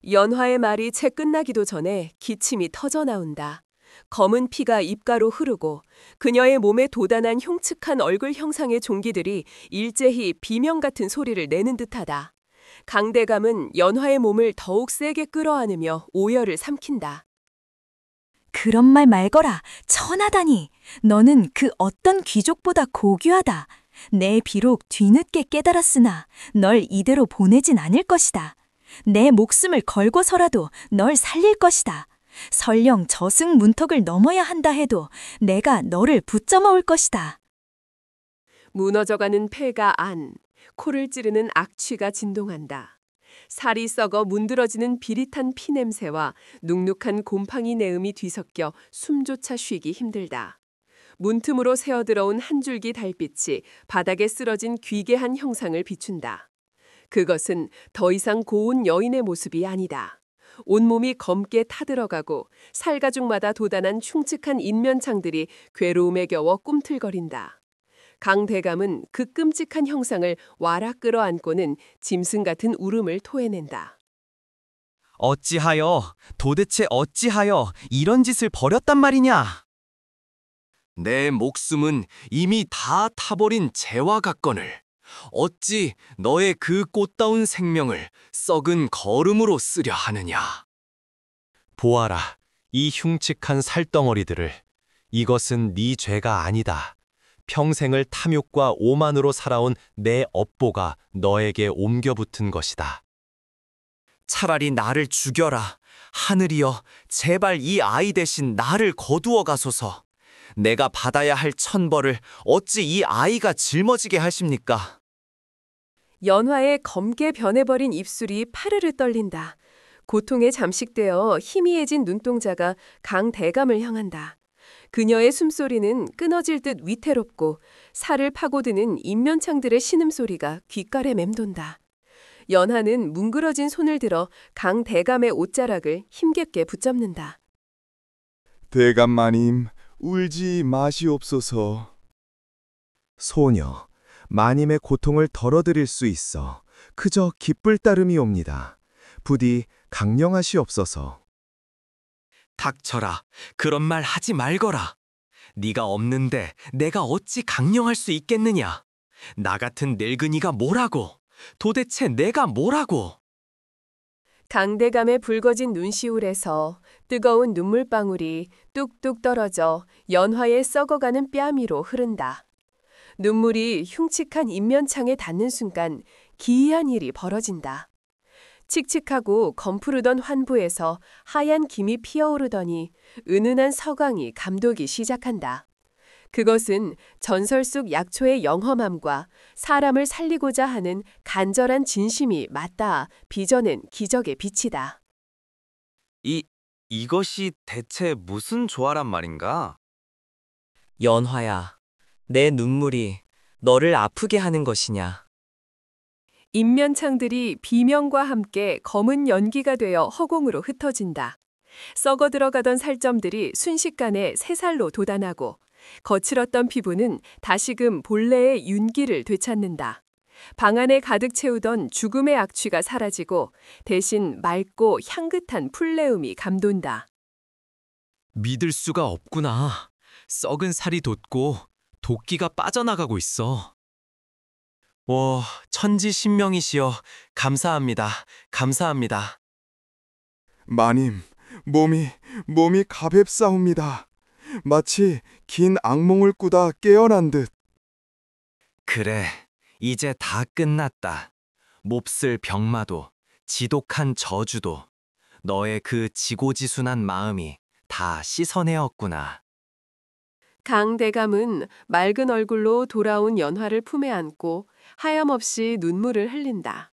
연화의 말이 채 끝나기도 전에 기침이 터져 나온다. 검은 피가 입가로 흐르고 그녀의 몸에 돋아난 흉측한 얼굴 형상의 종기들이 일제히 비명 같은 소리를 내는 듯하다. 강대감은 연화의 몸을 더욱 세게 끌어안으며 오열을 삼킨다. 그런 말 말거라. 천하다니. 너는 그 어떤 귀족보다 고귀하다. 내 비록 뒤늦게 깨달았으나 널 이대로 보내진 않을 것이다. 내 목숨을 걸고서라도 널 살릴 것이다. 설령 저승 문턱을 넘어야 한다 해도 내가 너를 붙잡아올 것이다. 무너져가는 폐가 안, 코를 찌르는 악취가 진동한다. 살이 썩어 문드러지는 비릿한 피냄새와 눅눅한 곰팡이 내음이 뒤섞여 숨조차 쉬기 힘들다. 문틈으로 새어들어온 한 줄기 달빛이 바닥에 쓰러진 귀괴한 형상을 비춘다. 그것은 더 이상 고운 여인의 모습이 아니다. 온몸이 검게 타들어가고 살가죽마다 돋아난 흉측한 인면창들이 괴로움에 겨워 꿈틀거린다. 강대감은 그 끔찍한 형상을 와락 끌어안고는 짐승 같은 울음을 토해낸다. 도대체 어찌하여 이런 짓을 벌였단 말이냐? 내 목숨은 이미 다 타버린 재와 같거늘 어찌 너의 그 꽃다운 생명을 썩은 거름으로 쓰려 하느냐? 보아라, 이 흉측한 살덩어리들을. 이것은 네 죄가 아니다. 평생을 탐욕과 오만으로 살아온 내 업보가 너에게 옮겨붙은 것이다. 차라리 나를 죽여라. 하늘이여, 제발 이 아이 대신 나를 거두어 가소서. 내가 받아야 할 천벌을 어찌 이 아이가 짊어지게 하십니까? 연화의 검게 변해버린 입술이 파르르 떨린다. 고통에 잠식되어 희미해진 눈동자가 강대감을 향한다. 그녀의 숨소리는 끊어질 듯 위태롭고 살을 파고드는 인면창들의 신음소리가 귓가에 맴돈다. 연하는 뭉그러진 손을 들어 강대감의 옷자락을 힘겹게 붙잡는다. 대감 마님, 울지 마시옵소서. 소녀, 마님의 고통을 덜어드릴 수 있어 그저 기쁠 따름이옵니다. 부디 강령하시옵소서. 닥쳐라. 그런 말 하지 말거라. 네가 없는데 내가 어찌 강령할 수 있겠느냐? 나 같은 늙은이가 뭐라고? 도대체 내가 뭐라고? 강대감의 붉어진 눈시울에서 뜨거운 눈물방울이 뚝뚝 떨어져 연화의 썩어가는 뺨위로 흐른다. 눈물이 흉측한 인면창에 닿는 순간 기이한 일이 벌어진다. 칙칙하고 검푸르던 환부에서 하얀 김이 피어오르더니 은은한 서광이 감도기 시작한다. 그것은 전설 속 약초의 영험함과 사람을 살리고자 하는 간절한 진심이 맞닿아 빚어낸 기적의 빛이다. 이것이 대체 무슨 조화란 말인가? 연화야, 내 눈물이 너를 아프게 하는 것이냐? 인면창들이 비명과 함께 검은 연기가 되어 허공으로 흩어진다. 썩어 들어가던 살점들이 순식간에 새살로 돋아나고 거칠었던 피부는 다시금 본래의 윤기를 되찾는다. 방 안에 가득 채우던 죽음의 악취가 사라지고 대신 맑고 향긋한 풀내음이 감돈다. 믿을 수가 없구나. 썩은 살이 돋고 도끼가 빠져나가고 있어. 오, 천지신명이시여, 감사합니다. 감사합니다. 마님, 몸이 가뱄사옵니다. 마치 긴 악몽을 꾸다 깨어난 듯. 그래, 이제 다 끝났다. 몹쓸 병마도, 지독한 저주도, 너의 그 지고지순한 마음이 다 씻어내었구나. 강대감은 맑은 얼굴로 돌아온 연화를 품에 안고 하염없이 눈물을 흘린다.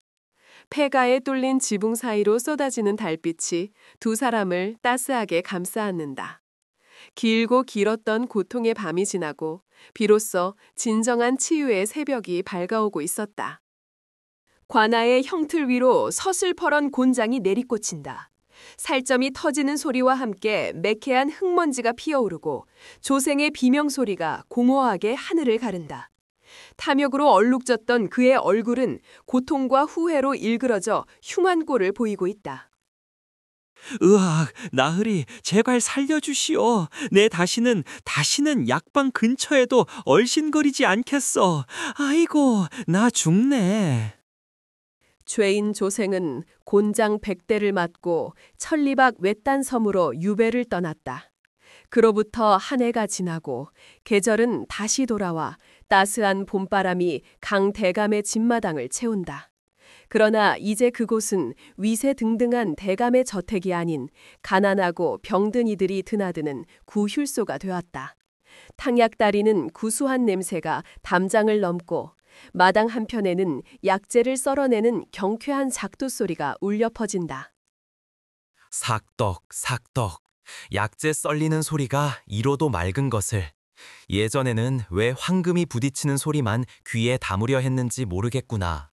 폐가에 뚫린 지붕 사이로 쏟아지는 달빛이 두 사람을 따스하게 감싸 안는다. 길고 길었던 고통의 밤이 지나고 비로소 진정한 치유의 새벽이 밝아오고 있었다. 관아의 형틀 위로 서슬퍼런 곤장이 내리꽂힌다. 살점이 터지는 소리와 함께 매캐한 흙먼지가 피어오르고 조생의 비명소리가 공허하게 하늘을 가른다. 탐욕으로 얼룩졌던 그의 얼굴은 고통과 후회로 일그러져 흉한 꼴을 보이고 있다. 으악, 나으리, 제발 살려주시오. 내 다시는 약방 근처에도 얼씬거리지 않겠어. 아이고, 나 죽네. 죄인 조생은 곤장 100대를 맞고 천리박 외딴 섬으로 유배를 떠났다. 그로부터 한 해가 지나고 계절은 다시 돌아와 따스한 봄바람이 강 대감의 집마당을 채운다. 그러나 이제 그곳은 위세 등등한 대감의 저택이 아닌 가난하고 병든 이들이 드나드는 구휼소가 되었다. 탕약 따리는 구수한 냄새가 담장을 넘고 마당 한편에는 약재를 썰어내는 경쾌한 작두 소리가 울려 퍼진다. 삭덕, 삭덕. 약재 썰리는 소리가 이로도 맑은 것을. 예전에는 왜 황금이 부딪히는 소리만 귀에 담으려 했는지 모르겠구나.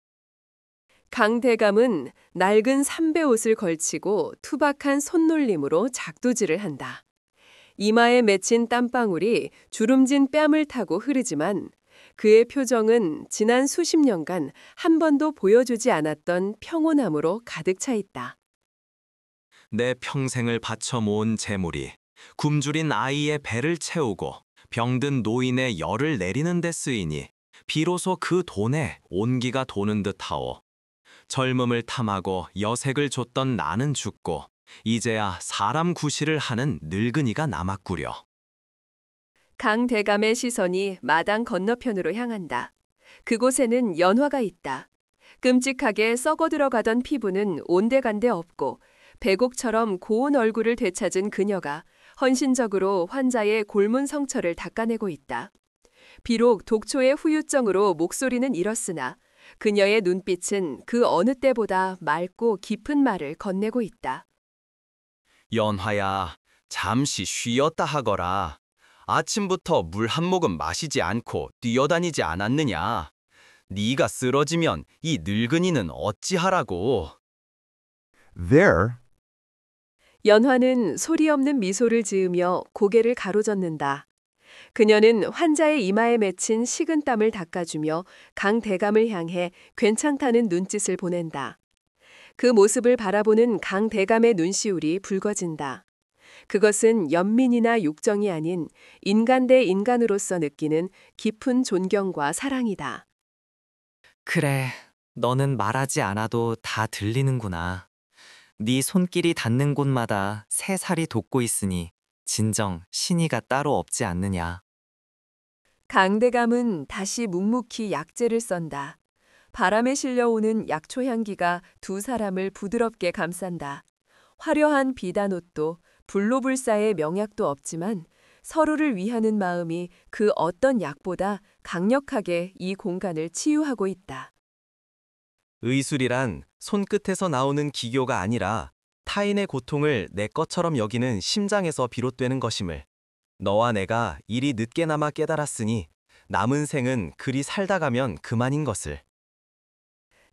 강 대감은 낡은 삼배옷을 걸치고 투박한 손놀림으로 작두질을 한다. 이마에 맺힌 땀방울이 주름진 뺨을 타고 흐르지만 그의 표정은 지난 수십 년간 한 번도 보여주지 않았던 평온함으로 가득 차 있다. 내 평생을 바쳐 모은 재물이 굶주린 아이의 배를 채우고 병든 노인의 열을 내리는 데 쓰이니 비로소 그 돈에 온기가 도는 듯하오. 젊음을 탐하고 여색을 줬던 나는 죽고 이제야 사람 구실을 하는 늙은이가 남았구려. 강 대감의 시선이 마당 건너편으로 향한다. 그곳에는 연화가 있다. 끔찍하게 썩어 들어가던 피부는 온데간데 없고 백옥처럼 고운 얼굴을 되찾은 그녀가 헌신적으로 환자의 골문 성처를 닦아내고 있다. 비록 독초의 후유증으로 목소리는 이렇으나 그녀의 눈빛은 그 어느 때보다 맑고 깊은 말을 건네고 있다. 연화야, 잠시 쉬었다 하거라. 아침부터 물 한 모금 마시지 않고 뛰어다니지 않았느냐? 네가 쓰러지면 이 늙은이는 어찌하라고? There, 연화는 소리 없는 미소를 지으며 고개를 가로젓는다. 그녀는 환자의 이마에 맺힌 식은땀을 닦아주며 강 대감을 향해 괜찮다는 눈짓을 보낸다. 그 모습을 바라보는 강 대감의 눈시울이 붉어진다. 그것은 연민이나 욕정이 아닌 인간 대 인간으로서 느끼는 깊은 존경과 사랑이다. 그래, 너는 말하지 않아도 다 들리는구나. 네 손길이 닿는 곳마다 새살이 돋고 있으니 진정 신의가 따로 없지 않느냐. 강대감은 다시 묵묵히 약재를 썬다. 바람에 실려오는 약초 향기가 두 사람을 부드럽게 감싼다. 화려한 비단옷도 불로불사의 명약도 없지만 서로를 위하는 마음이 그 어떤 약보다 강력하게 이 공간을 치유하고 있다. 의술이란 손끝에서 나오는 기교가 아니라 타인의 고통을 내 것처럼 여기는 심장에서 비롯되는 것임을 너와 내가 이리 늦게나마 깨달았으니 남은 생은 그리 살다 가면 그만인 것을.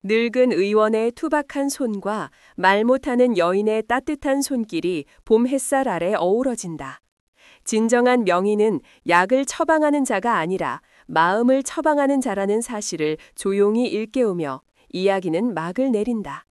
늙은 의원의 투박한 손과 말 못하는 여인의 따뜻한 손길이 봄 햇살 아래 어우러진다. 진정한 명의는 약을 처방하는 자가 아니라 마음을 처방하는 자라는 사실을 조용히 일깨우며 이야기는 막을 내린다.